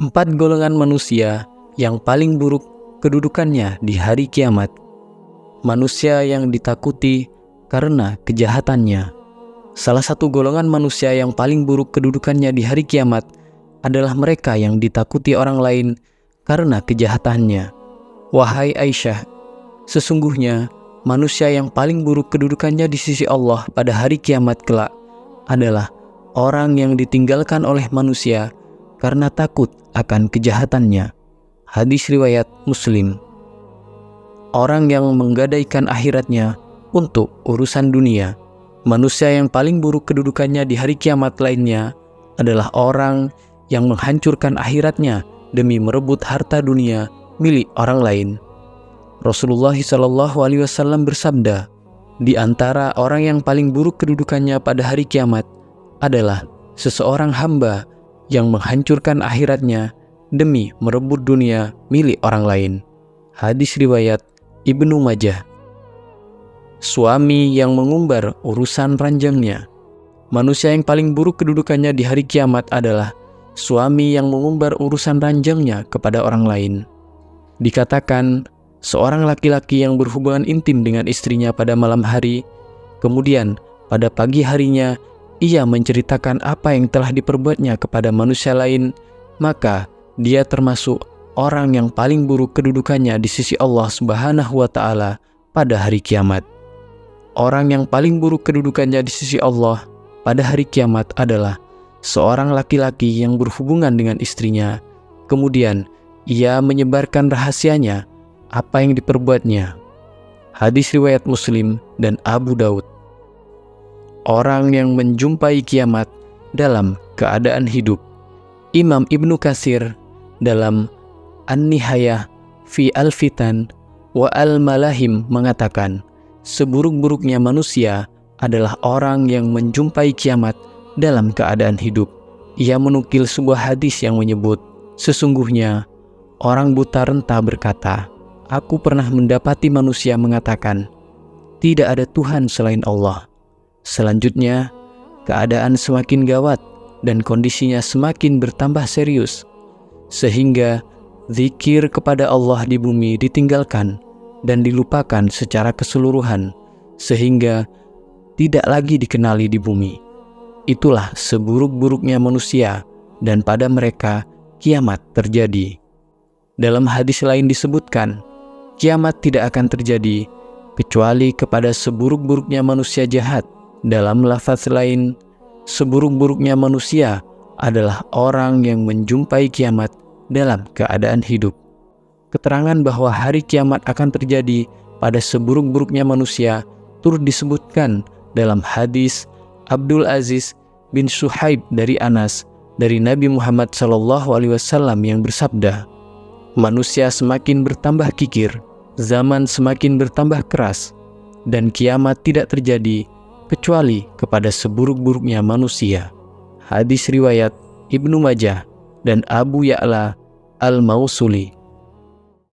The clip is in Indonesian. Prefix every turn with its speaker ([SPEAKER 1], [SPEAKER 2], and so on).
[SPEAKER 1] 4 golongan manusia yang paling buruk kedudukannya di hari kiamat. Manusia yang ditakuti karena kejahatannya. Salah satu golongan manusia yang paling buruk kedudukannya di hari kiamat adalah mereka yang ditakuti orang lain karena kejahatannya. Wahai Aisyah, sesungguhnya manusia yang paling buruk kedudukannya di sisi Allah pada hari kiamat kelak adalah orang yang ditinggalkan oleh manusia karena takut akan kejahatannya. Hadis riwayat Muslim. Orang yang menggadaikan akhiratnya untuk urusan dunia. Manusia yang paling buruk kedudukannya di hari kiamat lainnya adalah orang yang menghancurkan akhiratnya demi merebut harta dunia milik orang lain. Rasulullah SAW bersabda, di antara orang yang paling buruk kedudukannya pada hari kiamat adalah seseorang hamba yang menghancurkan akhiratnya demi merebut dunia milik orang lain. Hadis riwayat Ibnu Majah. Suami yang mengumbar urusan ranjangnya. Manusia yang paling buruk kedudukannya di hari kiamat adalah suami yang mengumbar urusan ranjangnya kepada orang lain. Dikatakan, seorang laki-laki yang berhubungan intim dengan istrinya pada malam hari, kemudian pada pagi harinya ia menceritakan apa yang telah diperbuatnya kepada manusia lain, maka dia termasuk orang yang paling buruk kedudukannya di sisi Allah Subhanahu wa Ta'ala pada hari kiamat. Orang yang paling buruk kedudukannya di sisi Allah pada hari kiamat adalah seorang laki-laki yang berhubungan dengan istrinya, kemudian ia menyebarkan rahasianya apa yang diperbuatnya. Hadis riwayat Muslim dan Abu Daud. Orang yang menjumpai kiamat dalam keadaan hidup. Imam Ibnu Katsir dalam An-Nihayah fi Al-Fitan wa Al-Malahim mengatakan, seburuk-buruknya manusia adalah orang yang menjumpai kiamat dalam keadaan hidup. Ia menukil sebuah hadis yang menyebut, sesungguhnya orang buta renta berkata, aku pernah mendapati manusia mengatakan, tidak ada Tuhan selain Allah. Selanjutnya, keadaan semakin gawat dan kondisinya semakin bertambah serius, sehingga zikir kepada Allah di bumi ditinggalkan dan dilupakan secara keseluruhan, sehingga tidak lagi dikenali di bumi. Itulah seburuk-buruknya manusia, dan pada mereka kiamat terjadi. Dalam hadis lain disebutkan, kiamat tidak akan terjadi kecuali kepada seburuk-buruknya manusia jahat. Dalam lafaz lain, seburuk-buruknya manusia adalah orang yang menjumpai kiamat dalam keadaan hidup. Keterangan bahwa hari kiamat akan terjadi pada seburuk-buruknya manusia turut disebutkan dalam hadis Abdul Aziz bin Suhaib dari Anas dari Nabi Muhammad SAW yang bersabda, manusia semakin bertambah kikir, zaman semakin bertambah keras, dan kiamat tidak terjadi kecuali kepada seburuk-buruknya manusia. Hadis riwayat Ibnu Majah dan Abu Ya'la Al-Mausuli.